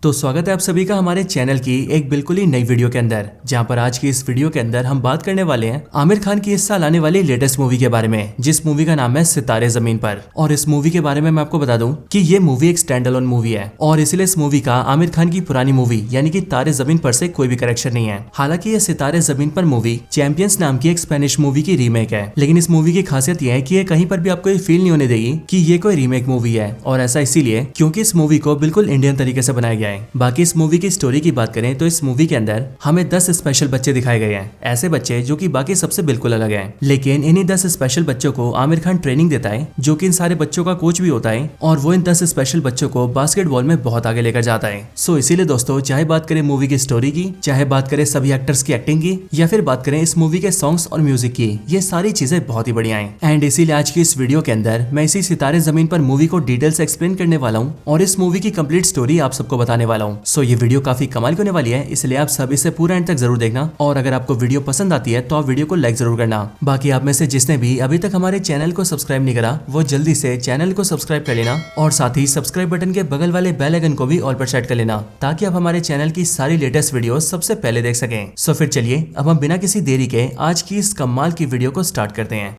तो स्वागत है आप सभी का हमारे चैनल की एक बिल्कुल ही नई वीडियो के अंदर, जहां पर आज की इस वीडियो के अंदर हम बात करने वाले हैं आमिर खान की इस साल आने वाली लेटेस्ट मूवी के बारे में, जिस मूवी का नाम है सितारे जमीन पर। और इस मूवी के बारे में मैं आपको बता दूं कि ये मूवी एक स्टैंड अलोन मूवी है और इसलिए इस मूवी का आमिर खान की पुरानी मूवी यानी कि तारे जमीन पर से कोई भी करेक्शन नहीं है। हालांकि ये सितारे जमीन पर मूवी चैंपियंस नाम की एक स्पेनिश मूवी की रीमेक है, लेकिन इस मूवी की खासियत यह है कि ये कहीं पर भी आपको ये फील नहीं होने देगी कि ये कोई रीमेक मूवी है, और ऐसा इसीलिए क्योंकि इस मूवी को बिल्कुल इंडियन तरीके से बनाया गया है। बाकी इस मूवी की स्टोरी की बात करें तो इस मूवी के अंदर हमें 10 स्पेशल बच्चे दिखाए गए हैं, ऐसे बच्चे जो कि बाकी सबसे बिल्कुल अलग हैं। लेकिन इन्हीं 10 स्पेशल बच्चों को आमिर खान ट्रेनिंग देता है, जो कि इन सारे बच्चों का कोच भी होता है, और वो इन 10 स्पेशल बच्चों को बास्केटबॉल में बहुत आगे लेकर जाता है। सो इसीलिए दोस्तों, चाहे बात करें मूवी की स्टोरी की, चाहे बात करें सभी एक्टर्स की एक्टिंग की, या फिर बात करें इस मूवी के सॉन्ग्स और म्यूजिक की, ये सारी चीजें बहुत ही बढ़िया हैं। एंड इसीलिए आज की इस वीडियो के अंदर मैं इसी सितारे जमीन पर मूवी को डिटेल से एक्सप्लेन करने वाला हूँ और इस मूवी की कंप्लीट स्टोरी आप सबको बताने वाला हूँ। सो ये वीडियो काफी कमाल होने वाली है, इसलिए आप सब इसे पूरा एंड तक जरूर देखना। और अगर आपको वीडियो पसंद आती है तो आप वीडियो को लाइक जरूर करना। बाकी आप में से जिसने भी अभी तक हमारे चैनल को सब्सक्राइब नहीं करा, वो जल्दी से चैनल को सब्सक्राइब कर लेना, और साथ ही सब्सक्राइब बटन के बगल वाले बेल आइकन को भी ऑल पर सेट कर लेना, ताकि आप हमारे चैनल की सारी लेटेस्ट वीडियो सबसे पहले देख सकें। सो फिर चलिए अब हम बिना किसी देरी के आज की इस कमाल की वीडियो को स्टार्ट करते हैं।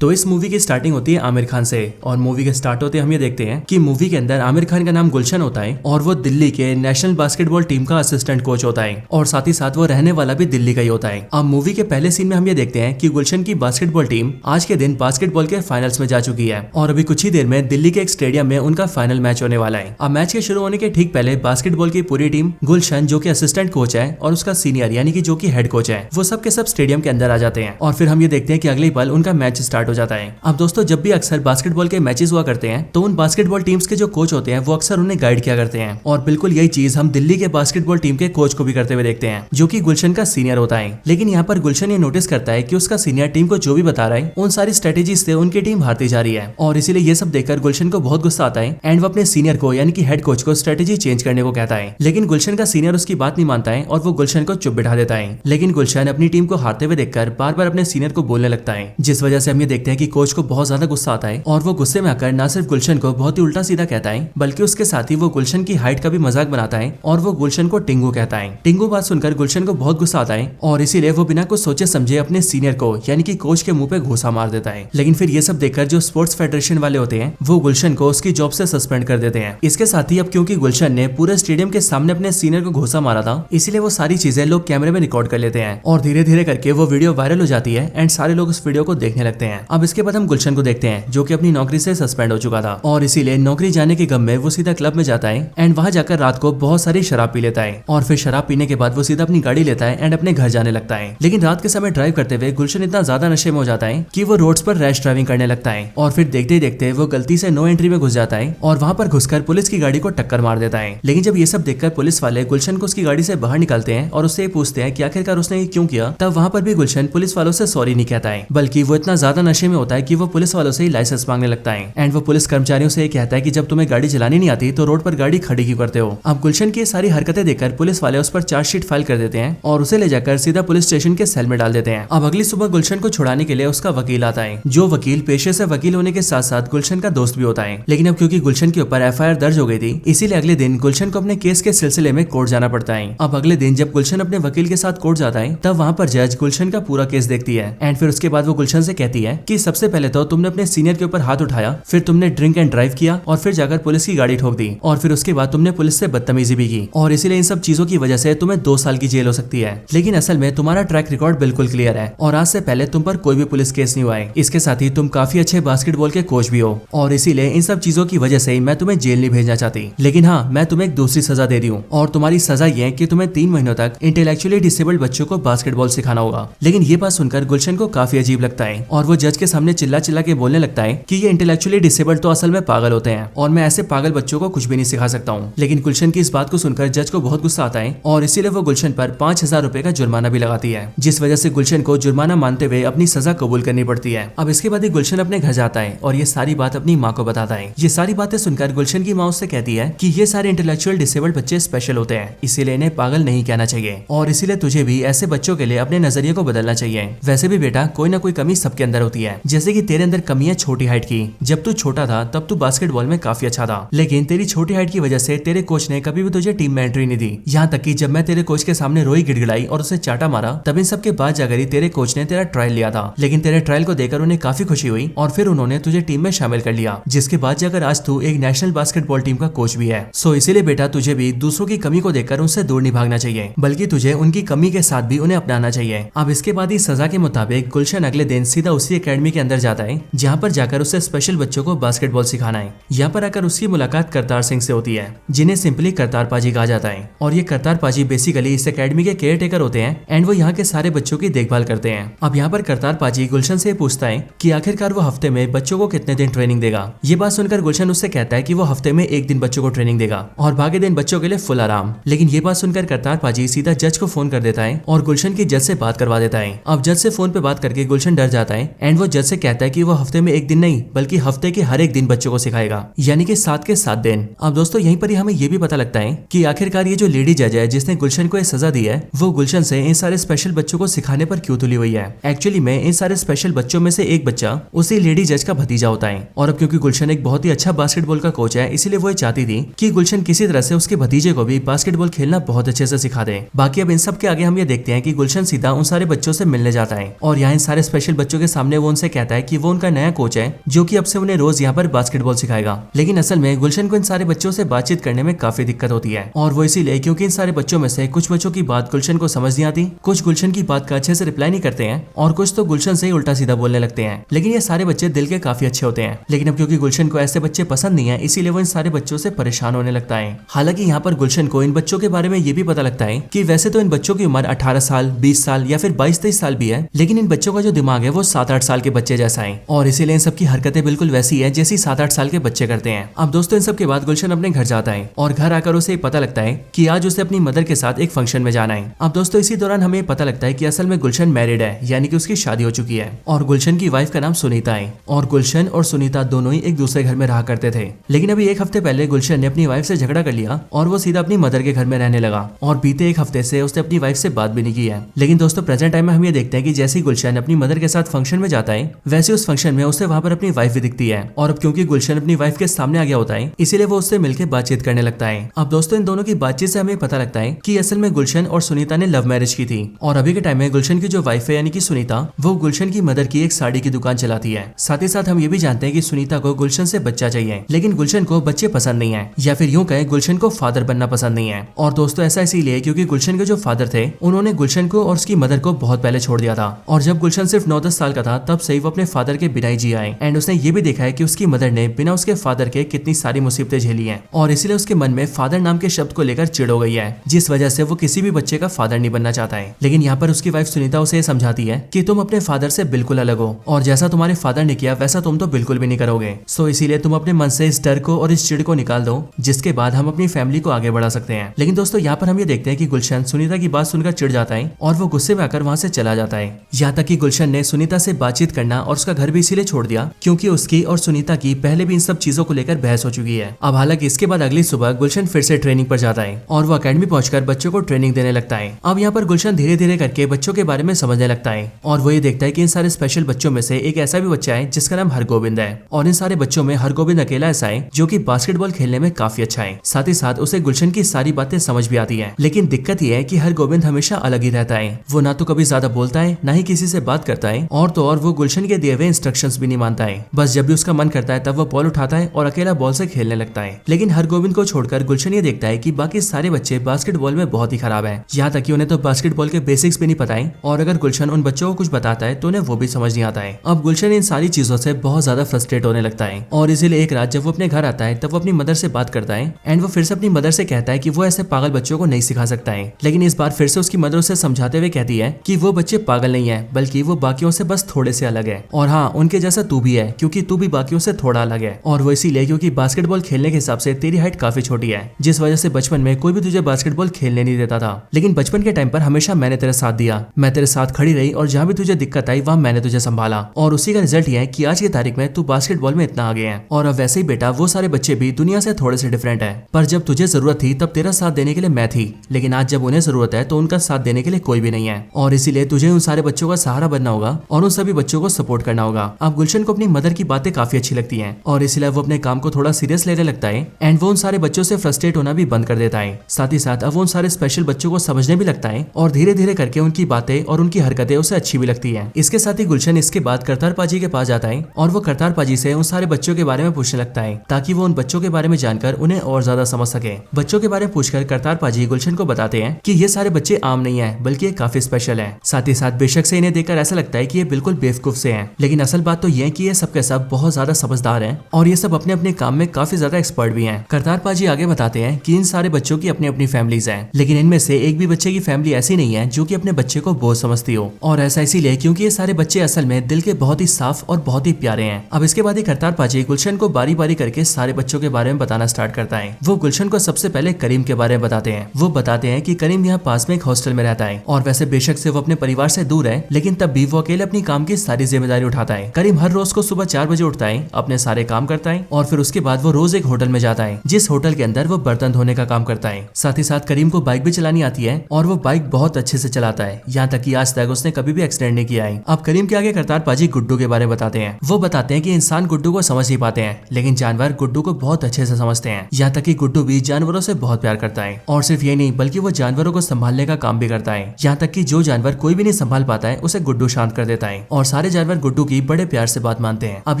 तो इस मूवी की स्टार्टिंग होती है आमिर खान से, और मूवी के स्टार्ट होते हम ये देखते हैं कि मूवी के अंदर आमिर खान का नाम गुलशन होता है और वो दिल्ली के नेशनल बास्केटबॉल टीम का असिस्टेंट कोच होता है, और साथ ही साथ वो रहने वाला भी दिल्ली का ही होता है। अब मूवी के पहले सीन में हम ये देखते हैं कि गुलशन की बास्केटबॉल टीम आज के दिन बास्केटबॉल के फाइनल्स में जा चुकी है, और अभी कुछ ही देर में दिल्ली के एक स्टेडियम में उनका फाइनल मैच होने वाला है। अब मैच के शुरू होने के ठीक पहले बास्केटबॉल की पूरी टीम, गुलशन जो कि असिस्टेंट कोच है और उसका सीनियर यानी कि जो कि हेड कोच है, वो सब के सब स्टेडियम के अंदर आ जाते हैं, और फिर हम ये देखते हैं कि अगले पल उनका मैच स्टार्ट हो जाता है। अब दोस्तों, जब भी अक्सर बास्केटबॉल के मैचेस हुआ करते हैं तो उन बास्केटबॉल टीम्स के जो कोच होते हैं वो अक्सर उन्हें गाइड किया करते हैं, और बिल्कुल यही चीज हम दिल्ली के बास्केटबॉल टीम के कोच को भी करते हुए देखते हैं, जो कि गुलशन का सीनियर होता है। लेकिन यहाँ पर गुलशन ये नोटिस करता है कि उसका सीनियर टीम को जो भी बता रहा है उन सारी स्ट्रेटेजी से उनकी टीम हारती जा रही है, और इसीलिए ये सब देखकर गुलशन को बहुत गुस्सा आता है एंड वो अपने सीनियर को यानी कि हेड कोच को स्ट्रेटेजी चेंज करने को कहता है। लेकिन गुलशन का सीनियर उसकी बात नहीं मानता है और वो गुलशन को चुप बिठा देता है। लेकिन गुलशन अपनी टीम को हारते हुए देखकर बार बार अपने सीनियर को बोलने लगता है, जिस वजह से हम ये देखते हैं कि कोच को बहुत ज्यादा गुस्सा आता है, और वो गुस्से में आकर ना सिर्फ गुलशन को बहुत ही उल्टा सीधा कहता है, बल्कि उसके साथ ही वो गुलशन की हाइट का भी मजाक बनाता है, और वो गुलशन को टिंगू कहता है। टिंगू बात सुनकर गुलशन को बहुत गुस्सा आता है, और इसीलिए वो बिना कुछ सोचे समझे अपने सीनियर को यानी कि कोच के मुंह पे घूसा मार देता है। लेकिन फिर ये सब देखकर जो स्पोर्ट्स फेडरेशन वाले होते हैं वो गुलशन को उसकी जॉब से सस्पेंड कर देते हैं। इसके साथ ही अब क्योंकि गुलशन ने पूरे स्टेडियम के सामने अपने सीनियर को घूसा मारा था, इसीलिए वो सारी चीजें लोग कैमरे में रिकॉर्ड कर लेते हैं, और धीरे धीरे करके वो वीडियो वायरल हो जाती है एंड सारे लोग उस वीडियो को देखने लगते हैं। अब इसके बाद हम गुलशन को देखते हैं, जो कि अपनी नौकरी से सस्पेंड हो चुका था, और इसीलिए नौकरी जाने के गम में वो सीधा क्लब में जाता है एंड वहां जाकर रात को बहुत सारी शराब पी लेता है, और फिर शराब पीने के बाद वो सीधा अपनी गाड़ी लेता है एंड अपने घर जाने लगता है। लेकिन रात के समय ड्राइव करते हुए गुलशन इतना ज्यादा नशे में हो जाता है कि वो रोड्स पर रैश ड्राइविंग करने लगता है, और फिर देखते ही देखते वो गलती से नो एंट्री में घुस जाता है और वहां पर घुसकर पुलिस की गाड़ी को टक्कर मार देता है। लेकिन जब ये सब देखकर पुलिस वाले गुलशन को उसकी गाड़ी से बाहर निकालते हैं और उससे पूछते हैं कि आखिरकार उसने ये क्यों किया, तब वहां पर भी गुलशन पुलिस वालों से सॉरी नहीं कहता है, बल्कि वो इतना ज्यादा नशे में होता है कि वो पुलिस वालों से ही लाइसेंस मांगने लगता है, एंड वो पुलिस कर्मचारियों से कहता है कि जब तुम्हें गाड़ी चलानी नहीं आती तो रोड पर गाड़ी खड़ी क्यों करते हो। अब गुलशन की सारी हरकतें देखकर पुलिस वाले उस पर चार्जशीट फाइल कर देते हैं और उसे ले जाकर सीधा पुलिस स्टेशन के सेल में डाल देते हैं। अब अगली सुबह गुलशन को छुड़ाने के लिए उसका वकील आता है, जो वकील पेशे से वकील होने के साथ साथ गुलशन का दोस्त भी होता है। लेकिन अब क्योंकि गुलशन के ऊपर एफआईआर दर्ज हो गई थी, इसीलिए अगले दिन गुलशन को अपने केस के सिलसिले में कोर्ट जाना पड़ता है। अब अगले दिन जब गुलशन अपने वकील के साथ कोर्ट जाता है, तब वहाँ पर जज गुलशन का पूरा केस देखती है, एंड फिर उसके बाद वो गुलशन से कहती है कि सबसे पहले तो तुमने अपने सीनियर के ऊपर हाथ उठाया, फिर तुमने ड्रिंक एंड ड्राइव किया, और फिर जाकर पुलिस की गाड़ी ठोक दी, और फिर उसके बाद तुमने पुलिस से बदतमीजी भी की, और इसीलिए इन सब चीजों की वजह से तुम्हें 2 साल की जेल हो सकती है। लेकिन असल में तुम्हारा ट्रैक रिकॉर्ड बिल्कुल क्लियर है, और आज से पहले तुम पर कोई भी पुलिस केस नहीं हुआ है। इसके साथ ही तुम काफी अच्छे बास्केटबॉल के कोच भी हो, और इसीलिए इन सब चीजों की वजह से मैं तुम्हें जेल नहीं भेजना चाहती। लेकिन हाँ, मैं तुम्हें एक दूसरी सजा दे रही हूँ, और तुम्हारी सजा ये है कि तुम्हें 3 महीनों तक इंटेलेक्चुअली डिसेबल्ड बच्चों को बास्केटबॉल सिखाना होगा। लेकिन ये बात सुनकर गुलशन को काफी अजीब लगता है, और वो जज जज के सामने चिल्ला चिल्ला के बोलने लगता है कि ये इंटेलेक्चुअली डिसेबल्ड तो असल में पागल होते हैं और मैं ऐसे पागल बच्चों को कुछ भी नहीं सिखा सकता हूँ। लेकिन गुलशन की इस बात को सुनकर जज को बहुत गुस्सा आता है और इसीलिए वो गुलशन पर 5,000 रुपए का जुर्माना भी लगाती है, जिस वजह से गुलशन को जुर्माना मानते हुए अपनी सजा कबूल करनी पड़ती है। अब इसके बाद ही गुलशन अपने घर जाता है और ये सारी बात अपनी माँ को बताता है। ये सारी बातें सुनकर गुलशन की माँ उससे कहती है कि ये सारे इंटेलेक्चुअल डिसेबल्ड बच्चे स्पेशल होते हैं, इसीलिए इन्हें पागल नहीं कहना चाहिए और इसीलिए तुझे भी ऐसे बच्चों के लिए अपने नजरिए को बदलना चाहिए। वैसे भी बेटा कोई ना कोई कमी सबके अंदर होती है, जैसे कि तेरे अंदर कमी है छोटी हाइट की। जब तू छोटा था तब तू बास्केटबॉल में काफी अच्छा था, लेकिन तेरी छोटी हाइट की वजह से तेरे कोच ने कभी भी तुझे टीम में एंट्री नहीं दी। यहाँ तक कि जब मैं तेरे कोच के सामने रोई गिड़गिड़ाई और उसे चाटा मारा, तब इन सब के बाद जाकर ही तेरे कोच ने तेरा ट्रायल लिया था। लेकिन तेरे ट्रायल को देखकर उन्हें काफी खुशी हुई और फिर उन्होंने तुझे टीम में शामिल कर लिया, जिसके बाद जाकर आज तू एक नेशनल बास्केटबॉल टीम का कोच भी है। सो इसीलिए बेटा तुझे भी दूसरों की कमी को देखकर उनसे दूर नहीं भागना चाहिए, बल्कि तुझे उनकी कमी के साथ भी उन्हें अपनाना चाहिए। अब इसके बाद ही सजा के मुताबिक गुलशन अगले दिन सीधा उसी एकेडमी के अंदर जाता है जहाँ पर जाकर उसे स्पेशल बच्चों को बास्केटबॉल सिखाना है। यहाँ पर आकर उसकी मुलाकात करतार सिंह से होती है, जिन्हें सिंपली करतार पाजी कहा जाता है। और ये करतार पाजी बेसिकली इस एकेडमी के केयर टेकर होते हैं एंड वो यहाँ के सारे बच्चों की देखभाल करते हैं। अब यहाँ पर करतार पाजी गुलशन से पूछता है कि आखिरकार वो हफ्ते में बच्चों को कितने दिन ट्रेनिंग देगा। ये बात सुनकर गुलशन उससे कहता है कि वो हफ्ते में 1 दिन बच्चों को ट्रेनिंग देगा और बाकी दिन बच्चों के लिए फुल आराम। लेकिन ये बात सुनकर करतार पाजी सीधा जज को फोन कर देता है और गुलशन की जज से बात करवा देता है। अब जज से फोन पे बात करके गुलशन डर जाता है एंड वो जज से कहता है कि वो हफ्ते में 1 दिन नहीं बल्कि हफ्ते के हर एक दिन बच्चों को सिखाएगा, यानी कि 7 के 7 दिन। अब दोस्तों यहीं पर ही हमें ये भी पता लगता है कि आखिरकार ये जो लेडी जज है जिसने गुलशन को ये सजा दी है, वो गुलशन से इन सारे स्पेशल बच्चों को सिखाने पर क्यों तुली हुई है। एक्चुअली में इन सारे स्पेशल बच्चों में से एक बच्चा उसी लेडी जज का भतीजा होता है और अब क्योंकि गुलशन एक बहुत ही अच्छा बास्केटबॉल का कोच है, इसीलिए वो चाहती थी कि गुलशन किसी तरह से उसके भतीजे को भी बास्केटबॉल खेलना बहुत अच्छे से सिखा दे। बाकी अब इन सब के आगे हम ये देखते हैं कि गुलशन सीधा उन सारे बच्चों से मिलने जाता है और यहाँ इन सारे स्पेशल बच्चों के सामने वो उनसे कहता है कि वो उनका नया कोच है जो कि अब से उन्हें रोज यहाँ पर बास्केटबॉल सिखाएगा। लेकिन असल में गुलशन को इन सारे बच्चों से बातचीत करने में काफी दिक्कत होती है और वो इसीलिए क्योंकि इन सारे बच्चों में से कुछ बच्चों की बात गुलशन को समझ नहीं आती, कुछ गुलशन की बात का अच्छे से रिप्लाई नहीं करते हैं और कुछ तो गुलशन से ही उल्टा सीधा बोलने लगते हैं। लेकिन ये सारे बच्चे दिल के काफी अच्छे होते हैं, लेकिन अब क्योंकि गुलशन को ऐसे बच्चे पसंद नहीं है, इसीलिए वो इन सारे बच्चों से परेशान होने लगता है। हालांकि यहाँ पर गुलशन को इन बच्चों के बारे में ये भी पता लगता है कि वैसे तो इन बच्चों की उम्र 18 साल, 20 साल या फिर 22-23 साल भी है, लेकिन इन बच्चों का जो दिमाग है वो 7-8 साल के बच्चे जैसा है और इसीलिए इन सबकी हरकतें बिल्कुल वैसी है जैसी 7-8 साल के बच्चे करते हैं। अब दोस्तों इन सब के बाद गुलशन अपने घर जाता है और घर आकर उसे पता लगता है कि आज उसे अपनी मदर के साथ एक फंक्शन में जाना है। अब दोस्तों इसी दौरान हमें पता लगता है कि असल में गुलशन मैरिड है, यानी कि उसकी शादी हो चुकी है और गुलशन की वाइफ का नाम सुनीता है और गुलशन और सुनीता दोनों ही एक दूसरे घर में रहा करते थे। लेकिन अभी 1 हफ्ते पहले गुलशन ने अपनी वाइफ से झगड़ा कर लिया और वो सीधा अपनी मदर के घर में रहने लगा और बीते 1 हफ्ते से उसने अपनी वाइफ से बात भी नहीं की है। लेकिन दोस्तों प्रेजेंट टाइम में हम ये देखते हैं कि जैसे ही गुलशन अपनी मदर के साथ फंक्शन में जाता है, वैसे उस फंक्शन में उसे वहाँ पर अपनी वाइफ भी दिखती है और अब क्योंकि गुलशन अपनी वाइफ के सामने आ गया होता है, इसीलिए वो उससे मिलकर बातचीत करने लगता है। अब दोस्तों इन दोनों की बातचीत से हमें पता लगता है कि असल में गुलशन और सुनीता ने लव मैरिज की थी और अभी के टाइम में गुलशन की जो वाइफ है यानी कि सुनीता, वो गुलशन की मदर की एक साड़ी की दुकान चलाती है। साथ ही साथ हम ये भी जानते हैं कि सुनीता को गुलशन से बच्चा चाहिए, लेकिन गुलशन को बच्चे पसंद नहीं है, या फिर यूं कहें गुलशन को फादर बनना पसंद नहीं है। और दोस्तों ऐसा इसीलिए क्योंकि गुलशन के जो फादर थे उन्होंने गुलशन को और उसकी मदर को बहुत पहले छोड़ दिया था और जब गुलशन सिर्फ 9-10 साल का था तब से ही वो अपने फादर के बिना ही जिया है एंड उसने ये भी देखा है कि उसकी मदर ने बिना उसके फादर के कितनी सारी मुसीबतें झेली हैं और इसलिए उसके मन में फादर नाम के शब्द को लेकर चिढ़ हो गई है, जिस वजह से वो किसी भी बच्चे का फादर नहीं बनना चाहता है। लेकिन यहाँ पर उसकी वाइफ सुनीता उसे समझाती है कि तुम अपने फादर से बिल्कुल अलग हो और जैसा तुम्हारे फादर ने किया वैसा तुम तो बिल्कुल भी नहीं करोगे। सो इसीलिए तुम अपने मन से इस डर को और इस चिढ़ को निकाल दो, जिसके बाद हम अपनी फैमिली को आगे बढ़ा सकते हैं। लेकिन दोस्तों यहाँ पर हम ये देखते हैं कि गुलशन सुनीता की बात सुनकर चिढ़ जाता है और वो गुस्से में आकर वहाँ से चला जाता है। यहाँ तक कि गुलशन ने सुनीता से बातचीत करना और उसका घर भी इसीलिए छोड़ दिया क्योंकि उसकी और सुनीता की पहले भी इन सब चीजों को लेकर बहस हो चुकी है। अब हालांकि इसके बाद अगली सुबह गुलशन फिर से ट्रेनिंग पर जाता है और वो अकेडमी पहुंचकर बच्चों को ट्रेनिंग देने लगता है। अब यहाँ पर गुलशन धीरे धीरे करके बच्चों के बारे में समझने लगता है और वो ये देखता है कि इन सारे स्पेशल बच्चों में से एक ऐसा भी बच्चा है जिसका नाम हरगोविंद है और इन सारे बच्चों में हरगोविंद अकेला ऐसा है जो कि बास्केटबॉल खेलने में काफी अच्छा है। साथ ही साथ उसे गुलशन की सारी बातें समझ भी आती है, लेकिन दिक्कत यह है कि हरगोविंद हमेशा अलग ही रहता है। वो ना तो कभी ज्यादा बोलता है, ना ही किसी से बात करता है और तो और वो गुलशन के दिए हुए इंस्ट्रक्शंस भी नहीं मानता है। बस जब भी उसका मन करता है तब वो बॉल उठाता है और अकेला बॉल से खेलने लगता है। लेकिन हरगोविंद को छोड़कर गुलशन ये देखता है कि बाकी सारे बच्चे बास्केटबॉल में बहुत ही खराब है, यहाँ तक कि उन्हें तो बास्केटबॉल के बेसिक्स भी नहीं पता है और अगर गुलशन उन बच्चों को कुछ बताता है तो उन्हें वो भी समझ नहीं आता है। अब गुलशन इन सारी चीजों से बहुत ज्यादा फ्रस्ट्रेट होने लगता है और इसीलिए एक रात जब वो अपने घर आता है तब वो अपनी मदर से बात करता है एंड वो फिर से अपनी मदर से कहता है कि वो ऐसे पागल बच्चों को नहीं सिखा सकता है। लेकिन इस बार फिर से उसकी मदर उसे समझाते हुए कहती है कि वो बच्चे पागल नहीं है, बल्कि वो बाकियों से बस थोड़े से से अलग है। और हाँ, उनके जैसा तू भी है, क्योंकि तू भी बाकियों से थोड़ा अलग है। और वो इसीलिए क्योंकि बास्केटबॉल खेलने के हिसाब से तेरी हाइट काफी छोटी है, जिस वजह से बचपन में कोई भी तुझे बास्केटबॉल खेलने नहीं देता था। लेकिन बचपन के टाइम पर हमेशा मैंने तेरा साथ दिया, मैं तेरे साथ खड़ी रही और जहाँ भी तुझे दिक्कत आई वहाँ मैंने तुझे संभाला। और उसी का रिजल्ट ये है कि आज की तारीख में तू बास्केटबॉल में इतना आगे है। और अब वैसे ही बेटा, वो सारे बच्चे भी दुनिया से थोड़े से डिफरेंट है, पर जब तुझे जरूरत थी तब तेरा साथ देने के लिए मैं थी, लेकिन आज जब उन्हें जरूरत है तो उनका साथ देने के लिए कोई भी नहीं है। और इसीलिए तुझे उन सारे बच्चों का सहारा बनना होगा और उन सभी बच्चों को सपोर्ट करना होगा। अब गुलशन को अपनी मदर की बातें काफी अच्छी लगती हैं और इसलिए वो अपने काम को थोड़ा सीरियस लेने लगता है एंड वो उन सारे बच्चों से फ्रस्ट्रेट होना भी बंद कर देता है। साथ ही साथ अब वो उन सारे स्पेशल बच्चों को समझने भी लगता है और धीरे धीरे करके उनकी बातें और उनकी हरकतें उसे अच्छी भी लगती है। इसके साथ ही गुलशन इसके बाद करतार पाजी के पास जाता है और वो करतार पाजी से उन सारे बच्चों के बारे में पूछने लगता है ताकि वो उन बच्चों के बारे में जानकर उन्हें और ज्यादा समझ सके। बच्चों के बारे में पूछकर करतार पाजी गुलशन को बताते हैं कि ये सारे बच्चे आम नहीं है, बल्कि ये काफी स्पेशल है। साथ ही साथ बेशक से इन्हें देखकर ऐसा लगता है कि ये बिल्कुल बेवकूफ से हैं, लेकिन असल बात तो ये है कि ये सब के सब बहुत ज्यादा समझदार हैं और ये सब अपने अपने काम में काफी ज्यादा एक्सपर्ट भी हैं। करतार पाजी आगे बताते हैं कि इन सारे बच्चों की अपनी अपनी फैमिलीज हैं, लेकिन इनमें से एक भी बच्चे की फैमिली ऐसी नहीं है जो कि अपने बच्चे को बोझ समझती हो। और ऐसा इसीलिए क्योंकि ये सारे बच्चे असल में दिल के बहुत ही साफ और बहुत ही प्यारे हैं। अब इसके बाद ही करतार पाजी गुलशन को बारी बारी करके सारे बच्चों के बारे में बताना स्टार्ट करता है। वो गुलशन को सबसे पहले करीम के बारे में बताते हैं। वो बताते हैं कि करीम यहाँ पास में एक हॉस्टल में रहता है और वैसे बेशक से वो अपने परिवार से दूर है, लेकिन तब भी वो अकेले अपनी काम की सारी जिम्मेदारी उठाता है। करीम हर रोज को सुबह 4 बजे उठता है, अपने सारे काम करता है और फिर उसके बाद वो रोज एक होटल में जाता है, जिस होटल के अंदर वो बर्तन धोने का काम करता है। साथ ही साथ करीम को बाइक भी चलानी आती है और वो बाइक बहुत अच्छे से चलाता है, यहाँ तक कि आज तक उसने कभी भी एक्सीडेंट नहीं किया है। अब करीम के आगे करतार पाजी गुड्डू के बारे में बताते हैं। वो बताते हैं कि इंसान गुड्डू को समझ नहीं पाते हैं, लेकिन जानवर गुड्डू को बहुत अच्छे से समझते हैं, यहाँ तक कि गुड्डू भी जानवरों से बहुत प्यार करता है। और सिर्फ ये नहीं बल्कि वो जानवरों को संभालने का काम भी करता है, यहाँ तक कि जो जानवर कोई भी नहीं संभाल पाता है उसे गुड्डू शांत कर देता है और सारे जानवर गुड्डू की बड़े प्यार से बात मानते हैं। अब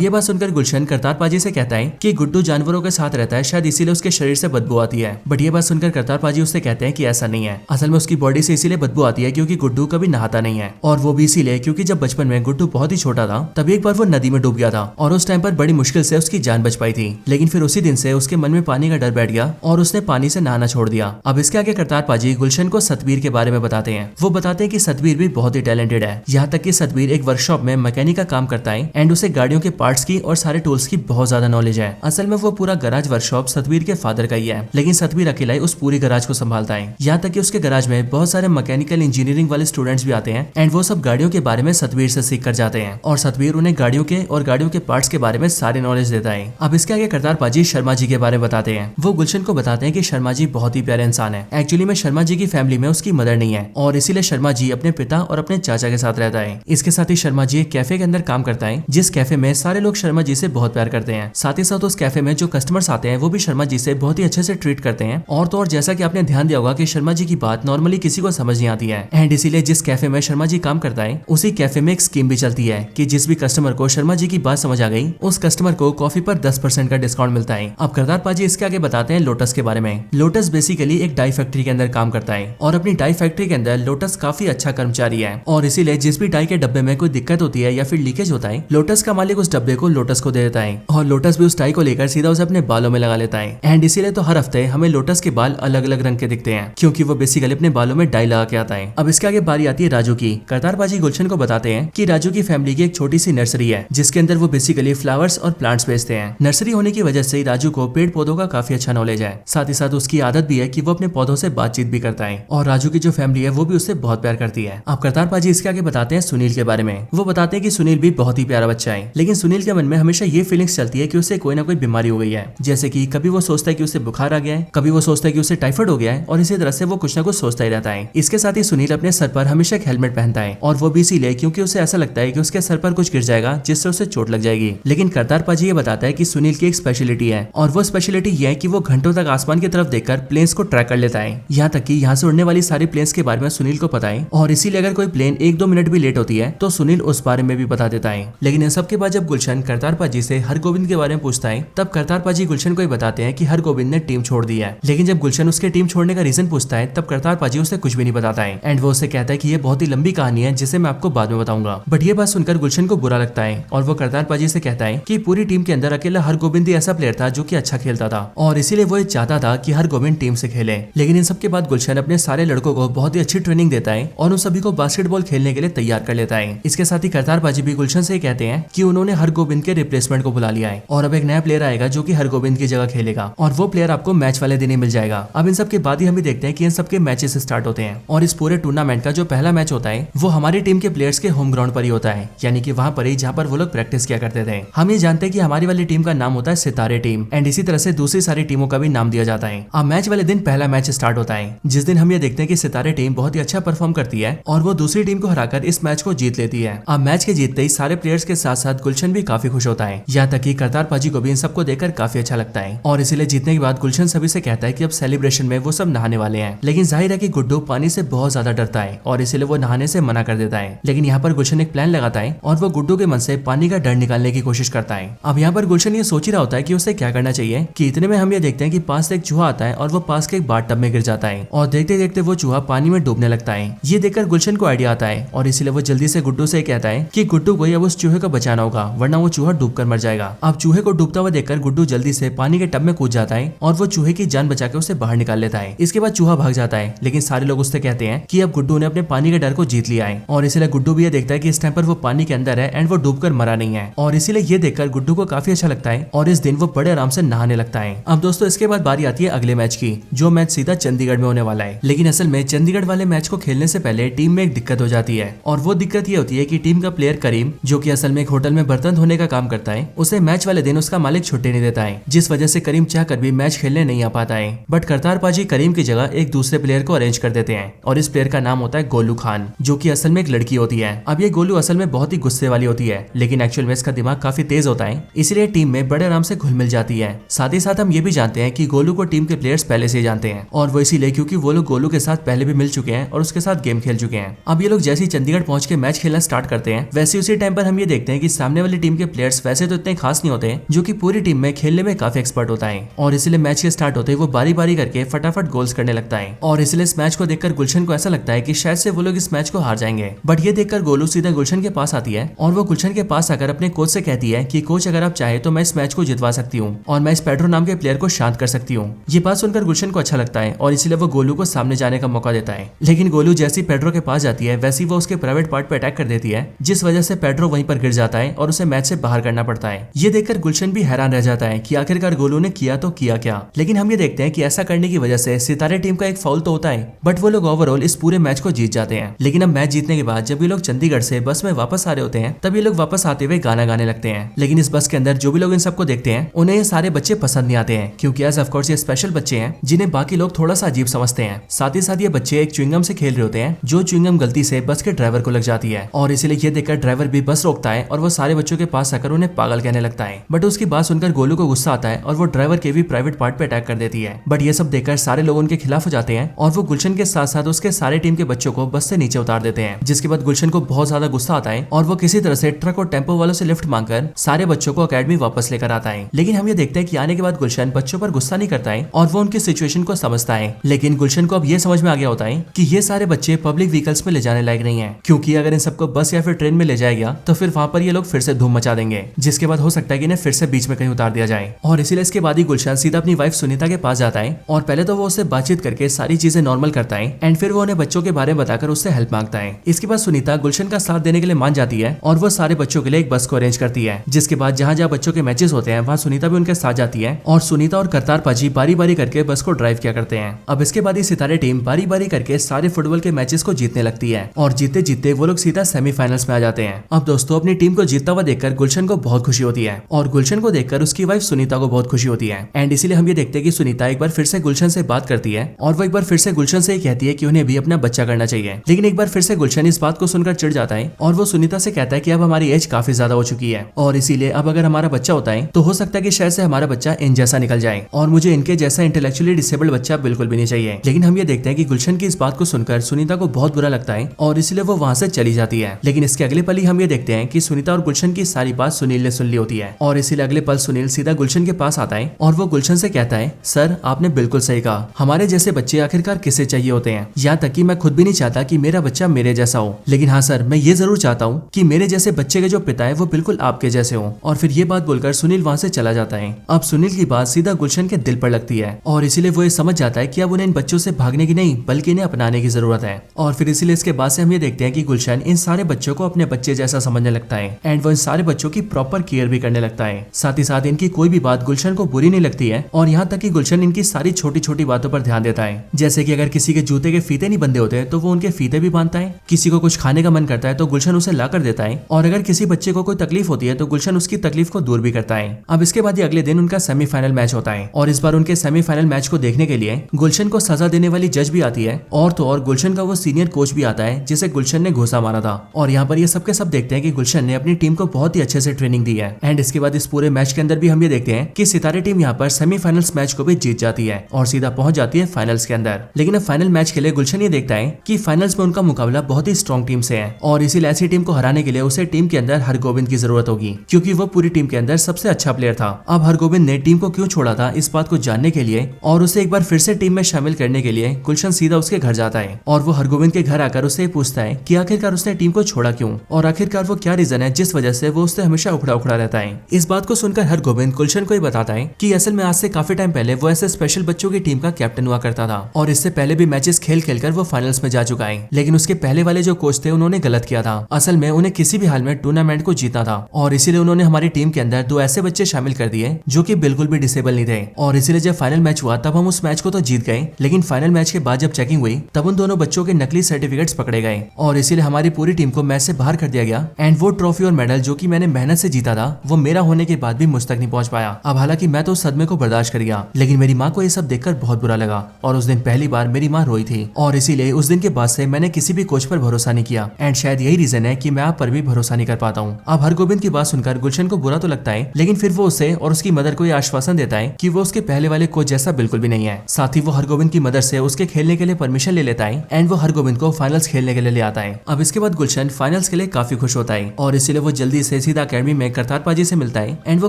ये बात सुनकर गुलशन करतार पाजी से कहता है कि गुड्डू जानवरों के साथ रहता है, शायद इसीलिए उसके शरीर से बदबू आती है। बट ये बात सुनकर करतार पाजी उससे कहते हैं कि ऐसा नहीं है, असल में उसकी बॉडी से इसीलिए बदबू आती है क्योंकि गुड्डू कभी नहाता नहीं है, और वो भी इसीलिए क्योंकि जब बचपन में गुड्डू बहुत ही छोटा था तभी एक बार वो नदी में डूब गया था और उस टाइम पर बड़ी मुश्किल से उसकी जान बच पाई थी, लेकिन फिर उसी दिन से उसके मन में पानी का डर बैठ गया और उसने पानी से नहाना छोड़ दिया। अब इसके आगे करतार पाजी गुलशन को सतबीर के बारे में बताते हैं। वो बताते हैं कि सतबीर भी बहुत ही टैलेंटेड है, यहाँ तक कि सतबीर एक वर्कशॉप में मैकेनिक का काम करता है एंड उसे गाड़ियों के पार्ट्स की और सारे टूल्स की बहुत ज्यादा नॉलेज है। असल में वो पूरा गराज वर्कशॉप सतबीर के फादर का ही है, लेकिन सतबीर अकेला ही उस पूरी गराज को संभालता है, यहाँ तक कि उसके गराज में बहुत सारे मैकेनिकल इंजीनियरिंग वाले स्टूडेंट्स भी आते हैं एंड वो सब गाड़ियों के बारे में सतबीर से सीख कर जाते हैं और सतबीर उन्हें गाड़ियों के और गाड़ियों के पार्ट्स के बारे में सारी नॉलेज देता है। अब इसके आगे करतार पाजी शर्मा जी के बारे में बताते हैं। वो गुलशन को बताते हैं कि शर्मा जी बहुत ही प्यारे इंसान है। एक्चुअली में शर्मा जी की फैमिली में उसकी मदर नहीं है और इसीलिए शर्मा जी अपने पिता और अपने चाचा के साथ रहता है। इसके साथ ही शर्मा जी एक कैफे के अंदर काम करता है, जिस कैफे में सारे लोग शर्मा जी से बहुत प्यार करते हैं। साथ ही साथ उस कैफे में जो कस्टमर्स आते हैं वो भी शर्मा जी से बहुत ही अच्छे से ट्रीट करते हैं। और तो और जैसा कि आपने ध्यान दिया होगा कि शर्मा जी की बात नॉर्मली किसी को समझ नहीं आती है एंड इसीलिए जिस कैफे में शर्मा जी काम करता है उसी कैफे में एक स्कीम भी चलती है कि जिस भी कस्टमर को शर्मा जी की बात समझ आ गई उस कस्टमर को कॉफी पर 10% का डिस्काउंट मिलता है। अब करतार पाजी इसके आगे बताते हैं लोटस के बारे में। लोटस बेसिकली एक डाई फैक्ट्री के अंदर काम करता है और अपनी डाई फैक्ट्री के अंदर लोटस काफी अच्छा कर्मचारी है और इसीलिए जिस भी डाई के डब्बे में कोई दिक्कत होती है या फिर लीकेज होता है लोटस का मालिक उस डब्बे को लोटस को दे देता है और लोटस भी उस डाई को लेकर सीधा उसे अपने बालों में लगा लेता है एंड इसीलिए तो हर हफ्ते हमें लोटस के बाल अलग अलग रंग के दिखते हैं क्योंकि वो बेसिकली अपने बालों में डाई लगा के आता है। अब इसके आगे बारी आती है राजू की। करतार पाजी गुलशन को बताते हैं कि राजू की फैमिली की एक छोटी सी नर्सरी है जिसके अंदर वो बेसिकली फ्लावर्स और प्लांट्स बेचते हैं। नर्सरी होने की वजह से राजू को पेड़ पौधों का काफी अच्छा नॉलेज है। साथ ही साथ उसकी आदत भी है कि वो अपने पौधों से बातचीत भी करता है और राजू की जो फैमिली है वो भी उससे बहुत प्यार करती है। अब करतार पाजी इसके आगे बताते हैं सुनील के बारे में। वो बताते हैं कि सुनील भी बहुत ही प्यारा बच्चा है, लेकिन सुनील के मन में हमेशा ये फीलिंग्स चलती है कि उसे कोई ना कोई बीमारी हो गई है। जैसे कि कभी वो सोचता है कि उसे बुखार आ गया है, कभी वो सोचता है कि उसे टाइफाइड हो गया है और इसी तरह से वो कुछ ना कुछ सोचता ही रहता है। इसके साथ ही सुनील अपने सर पर हमेशा एक हेलमेट पहनता है और वो भी इसीलिए क्योंकि उसे ऐसा लगता है कि उसके सर पर कुछ गिर जाएगा जिससे उसे चोट लग जाएगी। लेकिन करतार पाजी ये बताता है कि सुनील की एक स्पेशलिटी है और वो स्पेशलिटी ये है कि वो घंटों तक आसमान की तरफ देखकर प्लेन्स को ट्रैक कर लेता है, यहाँ तक कि यहाँ से उड़ने वाली सारी प्लेन्स के बारे में सुनील को पता है और इसीलिए अगर कोई प्लेन 1-2 मिनट भी लेट होती है तो सुनील उस बारे में भी बता देता है। लेकिन इन सब के बाद जब गुलशन करतार पाजी से हरगोविंद के बारे में पूछता है तब करतार पाजी गुलशन को बताते हैं कि हरगोविंद ने टीम छोड़ दी है। लेकिन जब गुलशन उसके टीम छोड़ने का रीजन पूछता है तब करतार पाजी उसे कुछ भी नहीं बताता है एंड वो उसे कहता है कि ये बहुत ही लंबी कहानी है जिसे मैं आपको बाद में बताऊंगा। बट ये बात सुनकर गुलशन को बुरा लगता है और वो करतार पाजी से कहता है कि पूरी टीम के अंदर अकेला हरगोविंद ही ऐसा प्लेयर था जो कि अच्छा खेलता था और इसीलिए वो चाहता था कि हरगोविंद टीम से खेले। लेकिन इन सब के बाद गुलशन अपने सारे लड़कों को बहुत ही अच्छी ट्रेनिंग देता है और उन सभी को बास्केटबॉल खेलने के लिए तैयार कर लेता है। इसके साथ ही करतार पाजी भी गुलशन से कहते हैं कि उन्होंने हरगोबिंद के रिप्लेसमेंट को बुला लिया है और अब एक नया प्लेयर आएगा जो कि हरगोबिंद की जगह खेलेगा और वो प्लेयर आपको मैच वाले दिन ही मिल जाएगा। अब इन सब के बाद ही हम देखते हैं कि इन सब के मैचेस स्टार्ट होते हैं और इस पूरे टूर्नामेंट का जो पहला मैच होता है वो हमारी टीम के प्लेयर्स के होम ग्राउंड पर ही होता है, यानी कि वहां पर ही जहाँ पर वो लोग प्रैक्टिस किया करते थे। हम ये जानते हैं कि हमारी वाली टीम का नाम होता है सितारे टीम एंड इसी तरह से दूसरी सारी टीमों का भी नाम दिया जाता है। अब मैच वाले दिन पहला मैच स्टार्ट होता है जिस दिन हम ये देखते हैं कि सितारे टीम बहुत ही अच्छा परफॉर्म करती है और वो दूसरी टीम को हराकर इस मैच को जीत लेती है। अब मैच के जीतते ही सारे प्लेयर्स के साथ साथ गुलशन भी काफी खुश होता है, यहाँ तक कि करतार पाजी को भी इन सबको देखकर काफी अच्छा लगता है और इसीलिए जीतने के बाद गुलशन सभी से कहता है कि अब सेलिब्रेशन में वो सब नहाने वाले हैं। लेकिन जाहिर है कि गुड्डू पानी से बहुत ज्यादा डरता है और इसीलिए वो नहाने से मना कर देता है। लेकिन यहाँ पर गुलशन एक प्लान लगाता है और वो गुड्डू के मन से पानी का डर निकालने की कोशिश करता है। अब यहाँ पर गुलशन ये सोच ही रहा होता है कि उसे क्या करना चाहिए कि इतने में हम ये देखते हैं कि पास से एक चूहा आता है और वो पास के एक बाथ टब में गिर जाता है और देखते देखते वो चूहा पानी में डूबने लगता है। ये देखकर गुलशन को आइडिया आता है और इसीलिए वो जल्दी से गुड्डू से कहता है कि गुड्डू को अब उस चूहे को बचाना होगा वरना वो चूहा डूबकर मर जाएगा। अब चूहे को डूबता हुआ देखकर गुड्डू जल्दी से पानी के टब में कूद जाता है और वो चूहे की जान बचाकर उसे बाहर निकाल लेता है। इसके बाद चूहा भाग जाता है लेकिन सारे लोग उससे कहते हैं कि अब गुड्डू ने अपने पानी के डर को जीत लिया है और इसीलिए गुड्डू भी ये देखता है कि इस टाइम पर वो पानी के अंदर है एंड वो डूबकर मरा नहीं है और इसीलिए ये देखकर गुड्डू को काफी अच्छा लगता है और इस दिन वो बड़े आराम से नहाने लगता है। अब दोस्तों इसके बाद बारी आती है अगले मैच की, जो मैच सीधा चंडीगढ़ में होने वाला है। लेकिन असल में चंडीगढ़ वाले मैच को खेलने से पहले टीम में एक दिक्कत हो जाती है और वो दिक्कत ये होती है कि टीम का प्लेयर करीम, जो कि असल में एक होटल में बर्तन धोने का काम करता है, उसे मैच वाले दिन उसका मालिक छुट्टी नहीं देता है, जिस वजह से करीम चाहकर भी मैच खेलने नहीं आ पाता है। बट करतार पाजी करीम की जगह एक दूसरे प्लेयर को अरेंज कर देते हैं और इस प्लेयर का नाम होता है गोलू खान, जो कि असल में एक लड़की होती है। अब ये गोलू असल में बहुत ही गुस्से वाली होती है लेकिन एक्चुअल में इसका दिमाग काफी तेज होता है, इसलिए टीम में बड़े आराम से घुल मिल जाती है। साथ ही साथ हम ये भी जानते हैं कि गोलू को टीम के प्लेयर्स पहले से ही जानते हैं और वो इसीलिए क्योंकि वो लोग गोलू के साथ पहले भी मिल चुके हैं और उसके साथ गेम खेल चुके हैं। अब ये लोग जैसे ही चंडीगढ़ पहुंच के मैच खेलना स्टार्ट करते हैं वैसे उसी टाइम पर हम ये देखते हैं कि सामने वाली टीम के प्लेयर्स वैसे तो इतने खास नहीं होते, जो कि पूरी टीम में खेलने में काफी एक्सपर्ट होता है और इसलिए मैच के स्टार्ट होते ही वो बारी बारी करके फटाफट गोल्स करने लगता है और इसलिए इस मैच को देखकर गुलशन को ऐसा लगता है कि शायद से वो लोग इस मैच को हार जाएंगे। बट ये देखकर गोलू सीधा गुलशन के पास आती है और वो गुलशन के पास आकर अपने कोच से कहती है कि कोच अगर आप चाहे तो मैं इस मैच को जितवा सकती हूँ और मैं इस पेड्रो नाम के प्लेयर को शांत कर सकती हूँ। ये बात सुनकर गुलशन को अच्छा लगता है और इसलिए वो गोलू को सामने जाने का मौका देता है। लेकिन गोलू जैसी पेड्रो के पास जाती है वैसी वो उसके प्राइवेट पार्ट पे अटैक कर देती है, जिस वजह से पेड्रो वहीं पर गिर जाता है और उसे मैच से बाहर करना पड़ता है। ये देखकर गुलशन भी हैरान रह जाता है कि आखिरकार गोलू ने किया तो किया क्या। लेकिन हम ये देखते हैं कि ऐसा करने की वजह से सितारे टीम का एक फाउल तो होता है बट वो लोग ओवरऑल इस पूरे मैच को जीत जाते हैं। लेकिन अब मैच जीतने के बाद जब ये लोग चंडीगढ़ से बस में वापस आ रहे होते हैं तब ये लोग वापस आते हुए गाना गाने लगते हैं। लेकिन इस बस के अंदर जो भी लोग इन सबको देखते हैं उन्हें ये सारे बच्चे पसंद नहीं आते हैं, क्योंकि एज ऑफ कोर्स ये स्पेशल बच्चे हैं जिन्हें बाकी लोग थोड़ा सा अजीब समझते हैं। साथ ही साथ ये बच्चे एक च्युइंगम से खेल रहे होते हैं जो च्युइंगम गलती से बस के ड्राइवर को लग जाती है और इसीलिए ये देखकर ड्राइवर भी बस रोकता है और वो सारे बच्चों के पास आकर उन्हें पागल कहने लगता है। बट उसकी बात सुनकर गोलू को गुस्सा आता है और वो ड्राइवर के भी प्राइवेट पार्ट पे अटैक कर देती है। बट ये सब देखकर सारे लोग उनके खिलाफ हो जाते हैं और वो गुलशन के साथ साथ उसके सारे टीम के बच्चों को बस से नीचे उतार देते हैं, जिसके बाद गुलशन को बहुत ज्यादा गुस्सा आता है और वो किसी तरह से ट्रक और टेम्पो वालों से लिफ्ट मांगकर सारे बच्चों को अकेडमी वापस लेकर आता है। लेकिन हम ये देखते हैं कि आने के बाद गुलशन बच्चों पर गुस्सा नहीं करता है और वो उनकी सिचुएशन को समझता है। लेकिन गुलशन को अब ये समझ में आ गया होता है कि ये सारे बच्चे पब्लिक व्हीकल्स में ले जाने लायक नहीं है, क्योंकि अगर इन सबको बस या फिर ट्रेन में ले जाया गया तो फिर वहाँ पर ये लोग फिर से धूम मचा देंगे, जिसके बाद हो सकता है कि इन्हें फिर से बीच में कहीं उतार दिया जाए। और इसीलिए इसके बाद ही गुलशन सीधा अपनी वाइफ सुनीता के पास जाता है और पहले तो वो उससे बातचीत करके सारी चीजें नॉर्मल करता है एंड फिर वो उन्हें बच्चों के बारे में बताकर उससे हेल्प मांगता है। इसके बाद सुनीता गुलशन का साथ देने के लिए मान जाती है और वो सारे बच्चों के लिए एक बस को अरेंज करती है, जिसके बाद जहाँ जहाँ बच्चों के मैचेस होते हैं वहाँ सुनीता भी उनके साथ जाती है और सुनीता और करतार पाजी बारी बारी करके बस को ड्राइव किया करते हैं। अब इसके बाद ही सितारे टीम बारी बारी करके सारे फुटबॉल के मैचेस को जीतने लगती है और जीतते जीतते वो लोग सीधा सेमीफाइनल्स में आ जाते हैं। अब दोस्तों अपनी टीम को जीतता हुआ देखकर गुलशन को बहुत खुशी होती है और गुलशन को देखकर उसकी वाइफ सुनीता को बहुत खुशी होती है एंड इसीलिए हम ये देखते हैं कि सुनीता एक बार फिर से गुलशन से बात करती है और वो एक बार फिर से गुलशन से कहती है कि उन्हें भी अपना बच्चा करना चाहिए। लेकिन एक बार फिर से गुलशन इस बात को सुनकर चिढ़ जाता है और वो सुनीता से कहता है कि अब हमारी एज काफी ज्यादा हो चुकी है और इसीलिए अब अगर हमारा बच्चा होता है तो हो सकता है कि शायद से हमारा बच्चा इन जैसा निकल जाए और मुझे इनके जैसा इंटेलेक्चुअली डिसेबल्ड बच्चा बिल्कुल भी नहीं चाहिए। लेकिन हम ये देखते हैं कि गुलशन की इस बात को सुनकर सुनीता को बहुत बुरा लगता है और इसलिए वो वहाँ से चली जाती है। लेकिन इसके अगले पल ही हम ये देखते हैं कि सुनीता और गुलशन की सारी बात सुनील ने सुन ली होती है और इसीलिए अगले पल सुनील सीधा गुलशन के पास आता है और वो गुलशन से कहता है, सर आपने बिल्कुल सही कहा, हमारे जैसे बच्चे आखिरकार किसे चाहिए होते हैं। यहाँ तक कि मैं खुद भी नहीं चाहता कि मेरा बच्चा मेरे जैसा हो, लेकिन हाँ सर मैं ये जरूर चाहता हूँ कि मेरे जैसे बच्चे के जो पिता है वो बिल्कुल आपके जैसे हो। और फिर ये बात बोलकर सुनील वहाँ से चला जाता है। अब सुनील की बात सीधा गुलशन के दिल पर लगती है और इसीलिए वो ये समझ जाता है कि अब उन्हें इन बच्चों से भागने की नहीं बल्कि इन्हें अपनाने की जरूरत है। और फिर इसीलिए इसके बाद से हम ये देखते हैं कि गुलशन इन सारे बच्चों को अपने बच्चे जैसा समझने लगता है एंड वो इन सारे बच्चों की प्रॉपर केयर भी करने लगता है। साथ ही साथ इनकी कोई भी बात गुलशन को बुरी नहीं लगती है और यहाँ तक कि गुलशन इनकी सारी छोटी छोटी बातों पर ध्यान देता है। जैसे कि अगर किसी के जूते के फीते नहीं बंधे होते तो वो उनके फीते भी बांधता है, किसी को कुछ खाने का मन करता है तो गुलशन उसे ला कर देता है, और अगर किसी बच्चे को कोई तकलीफ होती है तो गुलशन उसकी तकलीफ को दूर भी करता है। अब इसके बाद अगले दिन उनका सेमीफाइनल मैच होता है और इस बार उनके सेमीफाइनल मैच को देखने के लिए गुलशन को सजा देने वाली जज भी आती है, और तो और गुलशन का वो सीनियर कोच भी आता है जिसे गुलशन ने घुसा मारा था। और यहाँ पर ये सबके सब देखते हैं कि गुलशन ने अपनी टीम को बहुत ही अच्छे से ट्रेनिंग दी है। एंड इसके बाद इस पूरे मैच के अंदर भी हम ये देखते हैं कि सितारे टीम यहाँ पर सेमीफाइनल्स मैच को भी जीत जाती है और सीधा पहुंच जाती है फाइनल्स के अंदर। लेकिन अब फाइनल मैच के लिए गुलशन ये देखता है कि फाइनल्स में उनका मुकाबला बहुत ही स्ट्रॉन्ग टीम से है और इसीलिए ऐसी टीम को हराने के लिए उसे टीम के अंदर हरगोविंद की जरूरत होगी, क्योंकि वो पूरी टीम के अंदर सबसे अच्छा प्लेयर था। अब हरगोविंद ने टीम को क्यों छोड़ा था इस बात को जानने के लिए और उसे एक बार फिर से टीम में शामिल करने के लिए गुलशन सीधा उसके घर जाता है और वो हरगोविंद के घर आकर उससे पूछता है कि आखिरकार उसने टीम को छोड़ा क्यों और आखिरकार वो क्या रीजन है जिस वजह से वो उससे हमेशा उखड़ा उखड़ा रहता है। इस बात को सुनकर हरगोविंद गुलशन को ही बताता है कि असल में आज से काफी टाइम पहले वो ऐसे स्पेशल बच्चों की टीम का कैप्टन हुआ करता था और इससे पहले भी मैचेस खेल खेलकर वो फाइनल्स में जा चुका है, लेकिन उसके पहले वाले जो कोच थे उन्होंने गलत किया था। असल में उन्हें किसी भी हाल में टूर्नामेंट को जीतना था और इसीलिए उन्होंने हमारी टीम के अंदर दो ऐसे बच्चे शामिल कर दिए जो कि बिल्कुल भी डिसेबल नहीं थे, और इसीलिए जब फाइनल मैच हुआ तब हम उस मैच को तो जीत गए, लेकिन फाइनल मैच के बाद जब चेकिंग हुई तब उन दोनों बच्चों के नकली सर्टिफिकेट्स पकड़े गए और इसीलिए हमारी पूरी टीम को मैच से बाहर कर दिया गया। एंड वो ट्रॉफी और मेडल जो कि मैंने मेहनत से जीता था वो मेरा होने के बाद भी मुझ तक नहीं पहुंच पाया। अब हालांकि मैं तो सदमे को बर्दाश्त कर गया, लेकिन मेरी माँ को ये सब देखकर बहुत बुरा लगा और उस दिन पहली बार मेरी माँ रोई थी और इसीलिए उस दिन के बाद से मैंने किसी भी कोच पर भरोसा नहीं किया। एंड शायद यही रीजन है कि मैं आप पर भी भरोसा नहीं कर पाता हूँ। अब हरगोविंद की बात सुनकर गुलशन को बुरा तो लगता है, लेकिन फिर वो उसे और उसकी मदर को ये आश्वासन देता है कि वो उसके पहले वाले कोच जैसा बिल्कुल भी नहीं है। साथ ही वो हरगोविंद की मदर से उसके खेलने के लिए परमिशन ले लेता है एंड वो हरगोविंद को फाइनल्स खेलने के लिए ले आता है। अब इसके बाद गुलशन फाइनल्स के लिए काफी खुश होता है और इसीलिए वो जल्दी से सीधा अकेडमी में करतार पाजी से मिलता है एंड वो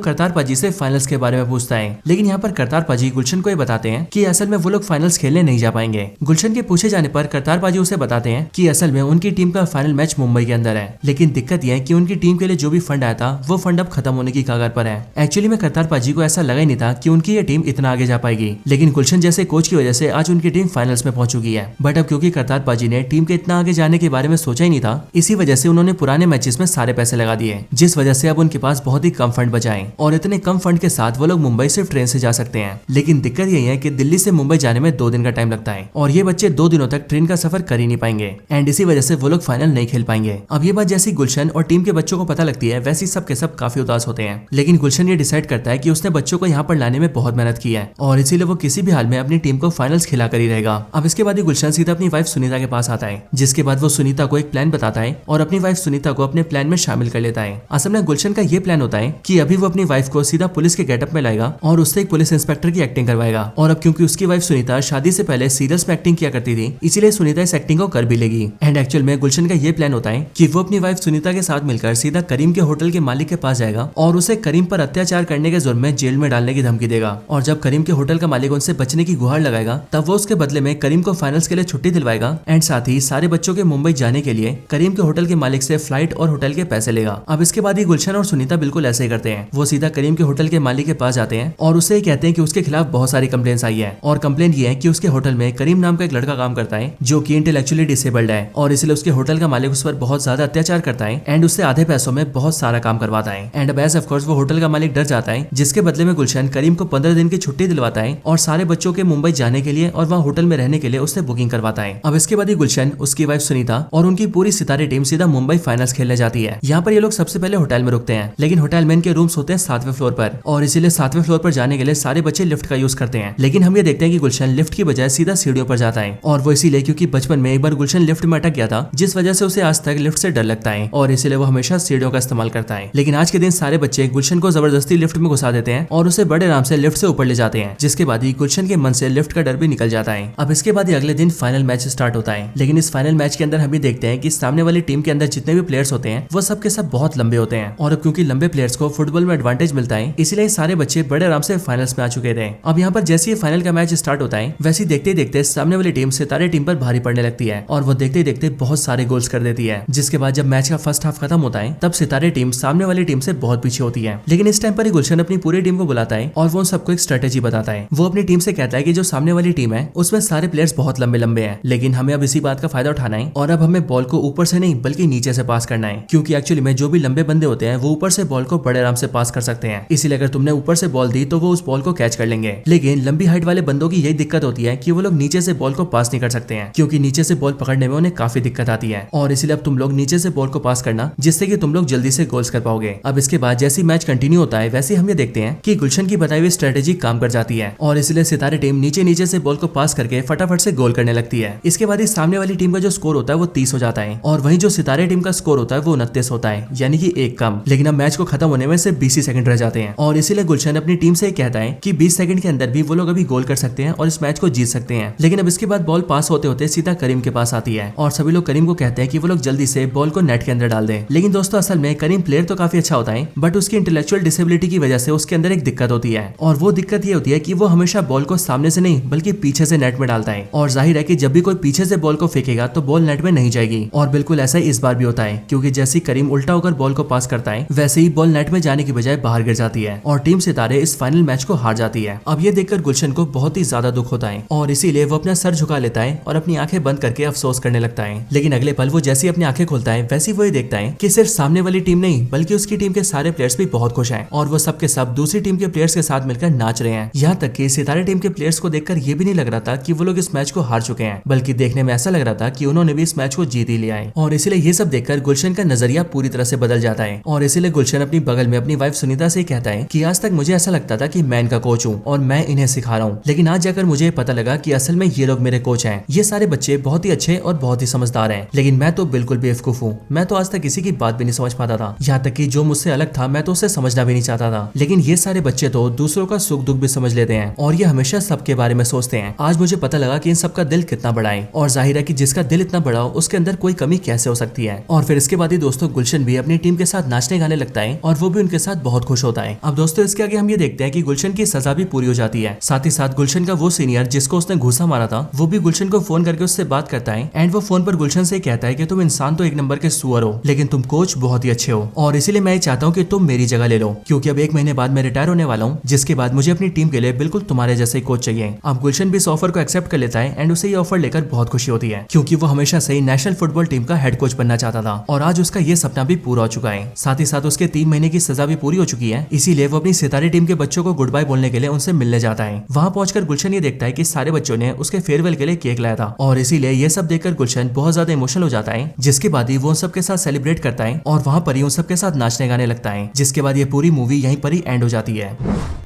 करतार पाजी से फाइनल्स के बारे में पूछता है। लेकिन यहाँ पर करतार पाजी गुलशन को ये बताते हैं कि असल में वो लोग फाइनल्स खेलने नहीं जा पाएंगे। गुलशन के पूछे जाने पर करतार पाजी उसे बताते हैं कि असल में उनकी टीम का फाइनल मैच मुंबई के अंदर है, लेकिन दिक्कत यह है कि उनकी टीम के लिए जो भी फंड आया था वो फंड अब खत्म होने की कगार पर है। एक्चुअली में करतार पाजी को ऐसा लगा ही नहीं था कि उनकी ये टीम इतना आगे जा पाएगी, लेकिन गुलशन जैसे कोच की वजह से आज उनकी टीम फाइनल्स में पहुंच चुकी है। बट अब क्योंकि करतार पाजी ने टीम के इतना आगे जाने के बारे में सोचा ही नहीं था, इसी वजह से उन्होंने पुराने मैचेस में सारे पैसे लगा दिए, जिस वजह से अब उनके पास बहुत ही कम फंड बचा है और इतने कम फंड के साथ वो लोग मुंबई सिर्फ ट्रेन से जा सकते हैं। लेकिन दिक्कत यही है कि दिल्ली से मुंबई जाने में 2 दिन का टाइम लगता है और ये बच्चे 2 दिनों तक ट्रेन का सफर कर ही नहीं पाएंगे एंड इसी वजह से वो लोग फाइनल नहीं खेल पाएंगे। अब ये बात जैसी गुलशन और टीम के बच्चों को पता लगती है वैसी सब के सब काफी उदास होते हैं, लेकिन गुलशन ये डिसाइड करता है कि उसने बच्चों को यहाँ पर लाने में बहुत मेहनत की है और इसीलिए वो किसी भी हाल में अपनी टीम को फाइनल्स खिला कर ही रहेगा। अब इसके बाद गुलशन सीधा अपनी वाइफ सुनीता के पास आता है, जिसके बाद वो सुनीता को एक प्लान बताता है और अपनी वाइफ सुनीता को अपने प्लान में शामिल कर लेता है। असल में गुलशन का ये प्लान होता है कि अभी वो अपनी वाइफ को सीधा पुलिस के गेटअप में लाएगा और उससे एक पुलिस इंस्पेक्टर की एक्टिंग करवाएगा। और अब क्योंकि उसकी वाइफ सुनीता शादी से पहले सीरियल्स में एक्टिंग किया करती थी, इसीलिए सुनीता इस एक्टिंग को कर भी लेगी। एंड एक्चुअल में गुलशन का ये प्लान होता है कि वो अपनी वाइफ सुनीता के साथ मिलकर सीधा करीम के होटल के मालिक के पास जाएगा और उसे करीम पर अत्याचार करने के जुर्म में जेल में डालने की धमकी देगा। और जब करीम के होटल का मालिक उनसे बचने की गुहार लगाएगा तब वो उसके बदले में करीम को फाइनल्स के लिए छुट्टी दिलवाएगा एंड साथ ही सारे बच्चों के मुंबई जाने के लिए करीम के होटल के मालिक से फ्लाइट और होटल के पैसे लेगा। अब इसके बाद ही गुलशन और सुनीता बिल्कुल ऐसे ही करते हैं, वो सीधा करीम के होटल के मालिक के पास जाते हैं और उसे कहते हैं कि उसके खिलाफ बहुत सारी कंप्लेंट्स आई है और कंप्लेंट ये है कि उसके होटल में करीम नाम का एक लड़का काम करता है जो कि इंटेलेक्चुअली डिसेबल्ड है और इसलिए उसके होटल का मालिक उस पर बहुत ज्यादा अत्याचार करता है एंड उससे आधे पैसों में बहुत सारा काम करवाता है। एंड अब एज ऑफ कोर्स वो होटल का मालिक डर जाता है, जिसके बदले में गुलशन करीम को 15 दिन की छुट्टी दिलवाता है और सारे बच्चों के मुंबई जाने के लिए और वहाँ होटल में रहने के लिए उससे बुकिंग करवाता है। अब इसके बाद ही गुलशन, उसकी वाइफ सुनीता और उनकी पूरी सितारे टीम सीधा मुंबई फाइनल्स खेलने जाती है। यहाँ पर ये लोग सबसे पहले होटल में रुकते हैं, लेकिन होटल में इनके रूम्स होते हैं 7वें फ्लोर पर और इसीलिए 7वें फ्लोर पर जाने के लिए सारे बच्चे लिफ्ट का यूज करते हैं। लेकिन हम ये देखते हैं कि गुलशन लिफ्ट की बजाय सीधा सीढ़ियों पर जाता है और वो इसीलिए क्योंकि बचपन में एक बार गुलशन लिफ्ट में अटक गया था, जिस वजह से उसे आज तक लिफ्ट से डर लगता है और इसीलिए वो हमेशा सीढ़ियों का इस्तेमाल करता है। लेकिन आज के दिन सारे बच्चे गुलशन को जबरदस्ती लिफ्ट में घुसा देते हैं और उसे बड़े आराम से लिफ्ट से ऊपर ले जाते हैं, जिसके बाद ही गुलशन के मन से लिफ्ट का डर भी निकल जाता है। अब इसके बाद ही अगले दिन फाइनल मैच स्टार्ट होता है, लेकिन इस फाइनल मैच के अंदर हम भी देखते हैं कि सामने वाली टीम के अंदर जितने भी प्लेयर्स होते हैं वो सब के सब बहुत लंबे होते हैं और अब क्योंकि लंबे प्लेयर्स को फुटबॉल में एडवांटेज मिलता है, इसीलिए सारे बच्चे बड़े आराम से फाइनल्स में आ चुके थे। अब यहाँ पर जैसे ही फाइनल का मैच स्टार्ट होता है वैसे देखते ही देखते सामने वाली टीम सितारे टीम पर भारी पड़ने लगती है और वो देखते ही देखते बहुत सारे गोल्स कर देती है, जिसके बाद जब मैच का फर्स्ट हाफ खत्म होता है तब सितारे टीम सामने वाली टीम से बहुत पीछे होती है। लेकिन इस टाइम पर ही गुलशन अपनी पूरी टीम को बुलाता है और वो उन सबको एक स्ट्रेटेजी बताता है। वो अपनी टीम से कहता है कि जो सामने वाली टीम है उसमें सारे प्लेयर्स बहुत लंबे लंबे हैं, लेकिन हमें अब इसी बात का फायदा उठाना है और अब हमें बॉल को ऊपर से नहीं बल्कि नीचे से पास करना है, क्योंकि एक्चुअली में जो भी लंबे बंदे होते हैं वो ऊपर से बॉल को बड़े आराम से पास कर सकते हैं। इसीलिए अगर तुमने ऊपर से बॉल दी तो वो उस बॉल को कैच कर लेंगे। लेकिन लंबी हाइट वाले बंदों की यही दिक्कत होती है कि वो लोग नीचे से बॉल को पास नहीं कर सकते हैं, क्योंकि नीचे से बॉल पकड़ने में उन्हें काफी दिक्कत आती है। और इसलिए अब तुम लोग नीचे से बॉल को पास करना, जिससे कि तुम लोग जल्दी से गोल्स कर पाओगे। अब इसके बाद जैसे मैच कंटिन्यू होता है वैसे हम ये देखते हैं कि गुलशन की बताई हुई स्ट्रेटेजी काम कर जाती है और इसलिए सितारे टीम नीचे नीचे से बॉल को पास करके फटाफट से गोल करने लगती है। इसके बाद इस सामने वाली टीम का जो स्कोर होता है वो 30 हो जाता है और वहीं जो सितारे टीम का स्कोर होता है वो 29 होता है, यानी कि एक कम। लेकिन अब मैच को खत्म होने में सिर्फ 20 सेकंड रह जाते हैं और इसीलिए गुलशन अपनी टीम से कहता है कि 20 सेकंड के अंदर भी वो लोग अभी गोल कर सकते हैं और इस मैच को जीत सकते हैं। लेकिन अब इसके बाद बॉल पास होते होते सीधा करीम के पास आती है और सभी लोग करीम को कहते हैं कि वो लोग जल्दी से बॉल को नेट के अंदर डाल दें। लेकिन दोस्तों असल में करीम प्लेयर तो काफी अच्छा होता है, बट उसकी इंटेलेक्चुअल डिसेबिलिटी की वजह से उसके अंदर एक दिक्कत होती है और वो दिक्कत ये होती है कि वो हमेशा बॉल को सामने से नहीं बल्कि पीछे से नेट में डालता है। और जाहिर है कि जब भी कोई पीछे से बॉल को फेंकेगा तो बॉल नेट में नहीं जाएगी और बिल्कुल ऐसा ही इस बार भी होता है, क्योंकि जैसे ही करीम उल्टा होकर बॉल को पास करता है वैसे ही बॉल नेट में जाने की बजाय बाहर गिर जाती है और टीम सितारे इस फाइनल मैच को हार जाती है। अब ये देखकर गुलशन को बहुत ही ज्यादा दुख होता है और इसीलिए वो अपना सर झुका लेता है और अपनी आंखें बंद करके अफसोस करने लगता है। लेकिन अगले पल वो जैसे ही अपनी आंखें खोलता है वैसे ही वो ये देखता है कि सिर्फ सामने वाली टीम नहीं बल्कि उसकी टीम के सारे प्लेयर्स भी बहुत खुश हैं और वो सब के सब दूसरी टीम के प्लेयर्स के साथ मिलकर नाच रहे हैं। यहाँ तक कि सितारे टीम के प्लेयर्स को देखकर ये भी नहीं लग रहा था कि वो लोग इस मैच को हार चुके हैं, बल्कि देखने में ऐसा लग रहा था कि उन्होंने भी इस मैच को जीत ही लिया है। और इसीलिए ये सब देखकर गुलशन का नजरिया पूरी तरह से बदल जाता है और इसीलिए गुलशन अपनी बगल में अपनी वाइफ सुनीता से कहता है कि आज तक मुझे ऐसा लगता था कि मैं इनका कोच हूँ और मैं इन्हें सिखा रहा हूँ, लेकिन आज जाकर मुझे पता लगा कि असल में ये लोग मेरे कोच हैं। ये सारे बच्चे बहुत ही अच्छे और बहुत ही समझदार हैं, लेकिन मैं तो बिल्कुल बेवकूफ हूँ। मैं तो आज तक किसी की बात भी नहीं समझ पाता था, यहाँ तक कि जो मुझसे अलग था मैं तो उसे समझना भी नहीं चाहता था। लेकिन ये सारे बच्चे तो दूसरों का सुख दुख भी समझ लेते हैं और ये हमेशा सबके बारे में सोचते हैं। आज मुझे पता लगा कि इन सबका दिल कितना बड़ा है और जाहिर है कि जिसका दिल इतना बड़ा हो उसके अंदर कोई कमी कैसे हो सकती है। और फिर इसके बाद ही दोस्तों गुलशन भी अपनी टीम के साथ नाचने गाने लगता है और वो भी उनके साथ बहुत खुश होता है। अब दोस्तों इसके आगे हम ये देखते हैं कि गुलशन की सजा भी पूरी हो जाती है। साथ ही साथ गुलशन का वो सीनियर जिसको उसने घूसा मारा था वो भी गुलशन को फोन करके उससे बात करता है एंड वो फोन पर गुलशन से कहता है कि तुम इंसान तो एक नंबर के सुअर हो, लेकिन तुम कोच बहुत ही अच्छे हो और इसीलिए मैं चाहता हूँ कि तुम मेरी जगह ले लो, क्योंकि अब 1 महीने बाद मैं रिटायर होने वाला हूँ, जिसके बाद मुझे अपनी टीम के लिए बिल्कुल तुम्हारे जैसे कोच चाहिए। अब गुलशन भी इस ऑफर को एक्सेप्ट कर लेता है एंड उसे ये ऑफर लेकर बहुत खुशी होती है, क्योंकि वो हमेशा से ही नेशनल फुटबॉल टीम का हेड कोच बनना चाहता था और आज उसका ये सपना भी पूरा हो चुका है। साथ ही साथ उसके 3 महीने की सजा भी पूरी हो चुकी है, इसीलिए वो अपनी सितारे टीम के बच्चों को गुड बाय बोलने के लिए उनसे मिलने जाता है। वहाँ पहुंचकर गुलशन ये देखता है कि सारे बच्चों ने उसके फेयरवेल के लिए केक लाया था और इसीलिए ये सब देखकर गुलशन बहुत ज्यादा इमोशनल हो जाता है, जिसके बाद ही वो उन सबके साथ सेलिब्रेट करता है और वहाँ पर ही उन सबके साथ नाचने गाने लगता है, जिसके बाद ये पूरी मूवी यहीं पर ही एंड हो जाती है।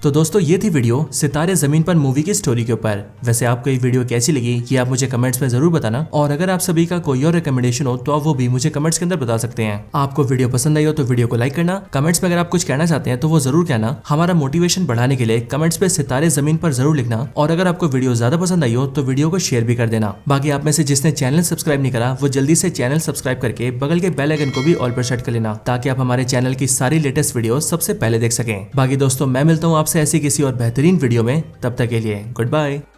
तो दोस्तों ये थी वीडियो सितारे जमीन पर मूवी की स्टोरी के ऊपर। वैसे आपको ये वीडियो कैसी लगी ये आप मुझे कमेंट्स में जरूर बताना और अगर आप सभी का कोई और रिकमेंडेशन हो तो आप वो भी मुझे कमेंट्स के अंदर बता सकते हैं। आपको वीडियो पसंद आई हो तो वीडियो को लाइक करना, कमेंट्स में अगर आप कुछ कहना चाहते हैं तो वो जरूर कहना। हमारा मोटिवेशन बढ़ाने के लिए कमेंट्स पे सितारे जमीन पर जरूर लिखना और अगर आपको वीडियो ज्यादा पसंद आई हो तो वीडियो को शेयर भी कर देना। बाकी आप में से जिसने चैनल सब्सक्राइब नहीं करा वो जल्दी से चैनल सब्सक्राइब करके बगल के बेल आइकन को भी ऑल पर सेट कर लेना, ताकि आप हमारे चैनल की सारी लेटेस्ट वीडियो सबसे पहले देख सकें। बाकी दोस्तों मैं मिलता हूँ आपसे ऐसी किसी और बेहतरीन वीडियो में, तब तक के लिए गुड बाय।